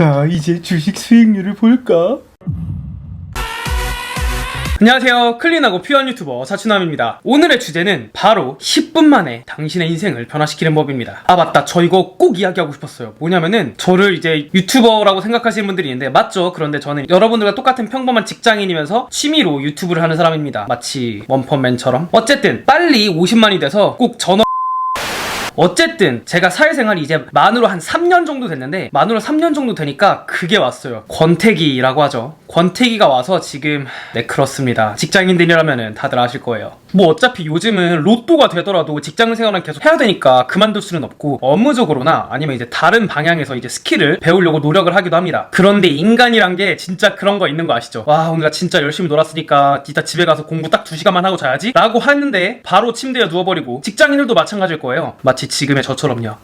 자, 이제 주식 수익률을 볼까? 안녕하세요. 클린하고 퓨어한 유튜버 사춘남입니다. 오늘의 주제는 바로 10분 만에 당신의 인생을 변화시키는 법입니다. 아 맞다, 저 이거 꼭 이야기하고 싶었어요. 뭐냐면은 저를 이제 유튜버라고 생각하시는 분들이 있는데 맞죠? 그런데 저는 여러분들과 똑같은 평범한 직장인이면서 취미로 유튜브를 하는 사람입니다. 마치 원펀맨처럼. 어쨌든 빨리 50만이 돼서 꼭 전화 어쨌든 제가 사회생활이 이제 만으로 한 3년 정도 됐는데 만으로 3년 정도 되니까 그게 왔어요. 권태기라고 하죠. 권태기가 와서 지금 그렇습니다. 직장인들이라면은 다들 아실 거예요. 뭐 어차피 요즘은 로또가 되더라도 직장생활은 계속 해야 되니까 그만둘 수는 없고 업무적으로나 아니면 이제 다른 방향에서 이제 스킬을 배우려고 노력을 하기도 합니다. 그런데 인간이란 게 진짜 그런 거 있는 거 아시죠? 와, 오늘 나 진짜 열심히 놀았으니까 이따 집에 가서 공부 딱 2시간만 하고 자야지 라고 했는데 바로 침대에 누워버리고, 직장인들도 마찬가지일 거예요. 마치 지금의 저처럼요.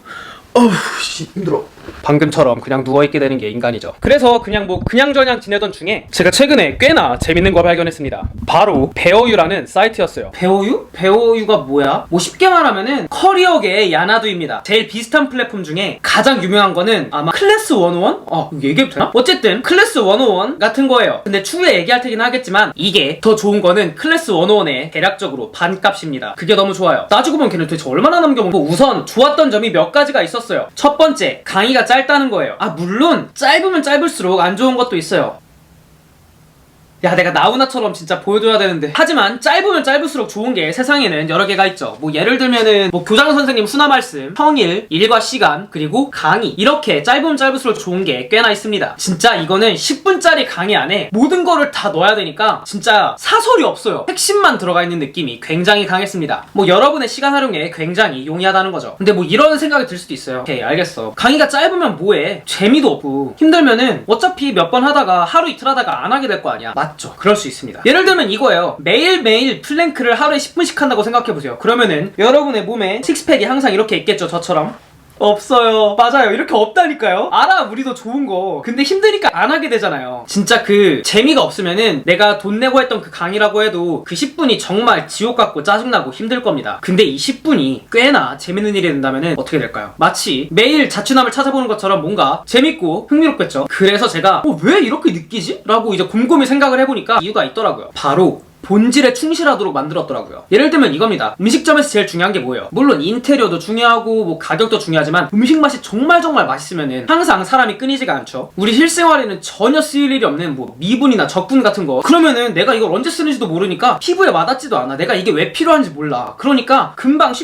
어우 힘들어. 방금처럼 그냥 누워있게 되는 게 인간이죠. 그래서 그냥 그냥저냥 지내던 중에 제가 최근에 꽤나 재밌는 걸 발견했습니다. 바로 베어유라는 사이트였어요. 베어유? 베어유가 뭐야? 뭐 쉽게 말하면은 커리어계의 야나두입니다. 제일 비슷한 플랫폼 중에 가장 유명한 거는 아마 클래스 101? 얘기해도 되나? 어쨌든 클래스 101 같은 거예요. 근데 추후에 얘기할 테긴 하겠지만 이게 더 좋은 거는 클래스 101의 대략적으로 반값입니다. 그게 너무 좋아요. 따지고 보면 걔는 도대체 얼마나 남겨먹고. 우선 좋았던 점이 몇 가지가 있었어요. 첫 번째, 강의가 짧다는 거예요. 물론 짧으면 짧을수록 안 좋은 것도 있어요. 야, 내가 나훈아처럼 진짜 보여줘야 되는데. 하지만 짧으면 짧을수록 좋은 게 세상에는 여러 개가 있죠. 뭐 예를 들면은 교장 선생님 순화 말씀, 평일, 일과 시간, 그리고 강의, 이렇게 짧으면 짧을수록 좋은 게 꽤나 있습니다. 진짜 이거는 10분짜리 강의 안에 모든 거를 다 넣어야 되니까 진짜 사설이 없어요. 핵심만 들어가 있는 느낌이 굉장히 강했습니다. 여러분의 시간 활용에 굉장히 용이하다는 거죠. 근데 이런 생각이 들 수도 있어요. 오케이, 알겠어. 강의가 짧으면 뭐해? 재미도 없고 힘들면은 어차피 몇 번 하다가 하루 이틀 하다가 안 하게 될 거 아니야. 맞죠? 그럴 수 있습니다. 예를 들면 이거예요. 매일매일 플랭크를 하루에 10분씩 한다고 생각해보세요. 그러면은 여러분의 몸에 식스팩이 항상 이렇게 있겠죠? 저처럼. 없어요. 맞아요. 이렇게 없다니까요. 알아, 우리도 좋은 거. 근데 힘드니까 안 하게 되잖아요. 진짜 그 재미가 없으면은 내가 돈 내고 했던 그 강의라고 해도 그 10분이 정말 지옥 같고 짜증나고 힘들 겁니다. 근데 이 10분이 꽤나 재밌는 일이 된다면은 어떻게 될까요? 마치 매일 자취남을 찾아보는 것처럼 뭔가 재밌고 흥미롭겠죠. 그래서 제가 왜 이렇게 느끼지? 라고 이제 곰곰이 생각을 해보니까 이유가 있더라고요. 바로 본질에 충실하도록 만들었더라고요. 예를 들면 이겁니다. 음식점에서 제일 중요한 게 뭐예요? 물론 인테리어도 중요하고 가격도 중요하지만 음식 맛이 정말 많으시면은 항상 사람이 끊이지가 않죠. 우리 실생활에는 전혀 쓰일 일이 없는 미분이나 적분 같은 거, 그러면은 내가 이걸 언제 쓰는지도 모르니까 피부에 와닿지도 않아. 내가 이게 왜 필요한지 몰라. 그러니까 금방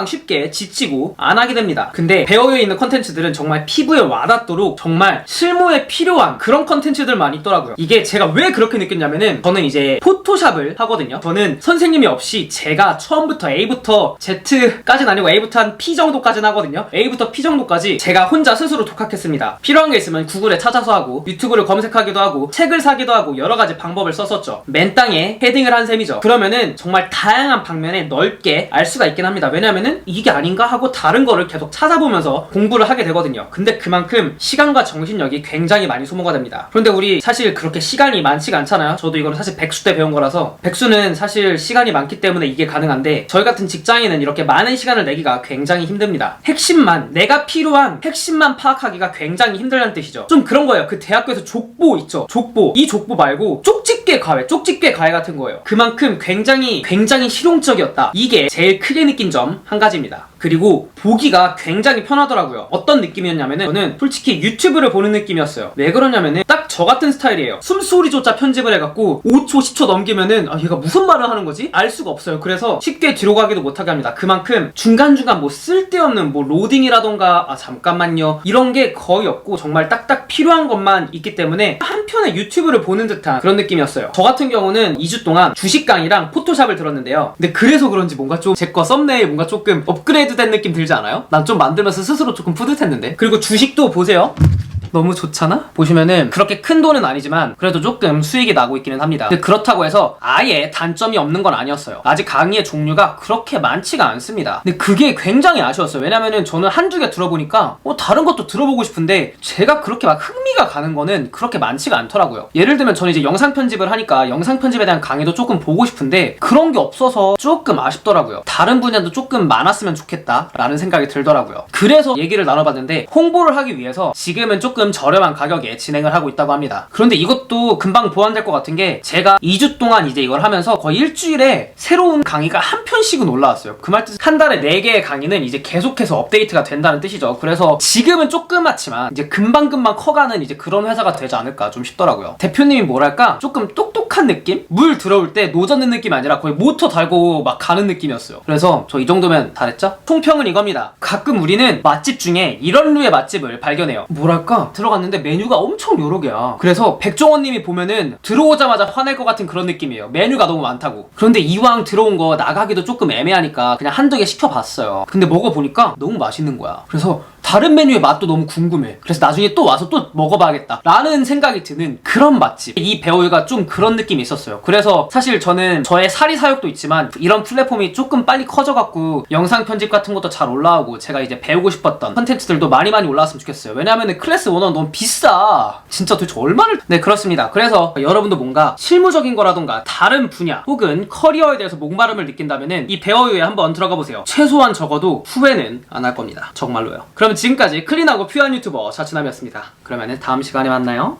쉽게 지치고 안 하게 됩니다. 근데 베어유에 있는 컨텐츠들은 정말 피부에 와닿도록 정말 실무에 필요한 그런 컨텐츠들만 있더라고요. 이게 제가 왜 그렇게 느꼈냐면은 저는 이제 포토샵 하거든요. 저는 선생님이 없이 제가 처음부터 A부터 Z까지는 아니고 A부터 한 P 정도까지는 하거든요. A부터 P 정도까지 제가 혼자 스스로 독학했습니다. 필요한 게 있으면 구글에 찾아서 하고 유튜브를 검색하기도 하고 책을 사기도 하고 여러 가지 방법을 썼었죠. 맨땅에 헤딩을 한 셈이죠. 그러면은 정말 다양한 방면에 넓게 알 수가 있긴 합니다. 왜냐면은 이게 아닌가 하고 다른 거를 계속 찾아보면서 공부를 하게 되거든요. 근데 그만큼 시간과 정신력이 굉장히 많이 소모가 됩니다. 그런데 우리 사실 그렇게 시간이 많지가 않잖아요. 저도 이거는 사실 백수 때 배운 거라서. 백수는 사실 시간이 많기 때문에 이게 가능한데 저희 같은 직장인은 이렇게 많은 시간을 내기가 굉장히 힘듭니다. 내가 필요한 핵심만 파악하기가 굉장히 힘들다는 뜻이죠. 좀 그런 거예요. 그 대학교에서 족보 있죠? 족보. 이 족보 말고 쪽집게 과외 같은 거예요. 그만큼 굉장히 실용적이었다. 이게 제일 크게 느낀 점 한 가지입니다. 그리고 보기가 굉장히 편하더라고요. 어떤 느낌이었냐면은 저는 솔직히 유튜브를 보는 느낌이었어요. 왜 그러냐면은 딱 저 같은 스타일이에요. 숨소리조차 편집을 해갖고 5초 10초 넘기면은 얘가 무슨 말을 하는 거지? 알 수가 없어요. 그래서 쉽게 뒤로 가기도 못하게 합니다. 그만큼 중간중간 쓸데없는 로딩이라던가 잠깐만요 이런 게 거의 없고 정말 딱딱 필요한 것만 있기 때문에 한편의 유튜브를 보는 듯한 그런 느낌이었어요. 저 같은 경우는 2주 동안 주식 강의랑 포토샵을 들었는데요. 근데 그래서 그런지 뭔가 좀 제 거 썸네일 뭔가 조금 업그레이드 된 느낌 들지 않아요? 난 좀 만들면서 스스로 조금 뿌듯했는데. 그리고 주식도 보세요. 너무 좋잖아? 보시면은 그렇게 큰 돈은 아니지만 그래도 조금 수익이 나고 있기는 합니다. 근데 그렇다고 해서 아예 단점이 없는 건 아니었어요. 아직 강의의 종류가 그렇게 많지가 않습니다. 근데 그게 굉장히 아쉬웠어요. 왜냐면은 저는 한두 개 들어보니까 다른 것도 들어보고 싶은데 제가 그렇게 흥미가 가는 거는 그렇게 많지가 않더라고요. 예를 들면 저는 이제 영상 편집을 하니까 영상 편집에 대한 강의도 조금 보고 싶은데 그런 게 없어서 조금 아쉽더라고요. 다른 분야도 조금 많았으면 좋겠다 라는 생각이 들더라고요. 그래서 얘기를 나눠봤는데 홍보를 하기 위해서 지금은 조금 조금 저렴한 가격에 진행을 하고 있다고 합니다. 그런데 이것도 금방 보완될 것 같은 게 제가 2주 동안 이제 이걸 하면서 거의 일주일에 새로운 강의가 한 편씩은 올라왔어요. 그 말 뜻은 한 달에 4개의 강의는 이제 계속해서 업데이트가 된다는 뜻이죠. 그래서 지금은 조그맣지만 이제 금방금방 커가는 이제 그런 회사가 되지 않을까 좀 싶더라고요. 대표님이 뭐랄까 조금 똑똑한 느낌? 물 들어올 때 노젓는 느낌이 아니라 거의 모터 달고 막 가는 느낌이었어요. 그래서 저 이 정도면 잘했죠? 총평은 이겁니다. 가끔 우리는 맛집 중에 이런 류의 맛집을 발견해요. 뭐랄까 들어갔는데 메뉴가 엄청 여러 개야. 그래서 백종원님이 보면은 들어오자마자 화낼 것 같은 그런 느낌이에요. 메뉴가 너무 많다고. 그런데 이왕 들어온 거 나가기도 조금 애매하니까 그냥 한두 개 시켜봤어요. 근데 먹어보니까 너무 맛있는 거야. 그래서 다른 메뉴의 맛도 너무 궁금해. 그래서 나중에 또 와서 또 먹어봐야겠다 라는 생각이 드는 그런 맛집. 이 배우유가 좀 그런 느낌이 있었어요. 그래서 사실 저는 저의 사리 사욕도 있지만 이런 플랫폼이 조금 빨리 커져갖고 영상 편집 같은 것도 잘 올라오고 제가 이제 배우고 싶었던 컨텐츠들도 많이 올라왔으면 좋겠어요. 왜냐하면 클래스 101 너무 비싸. 진짜 도대체 얼마를. 네, 그렇습니다. 그래서 여러분도 뭔가 실무적인 거라던가 다른 분야 혹은 커리어에 대해서 목마름을 느낀다면은 이 배워유에 한번 들어가 보세요. 최소한 적어도 후회는 안 할 겁니다. 정말로요. 그럼 지금까지 클린하고 퓨어한 유튜버 자취남이었습니다. 그러면은 다음 시간에 만나요.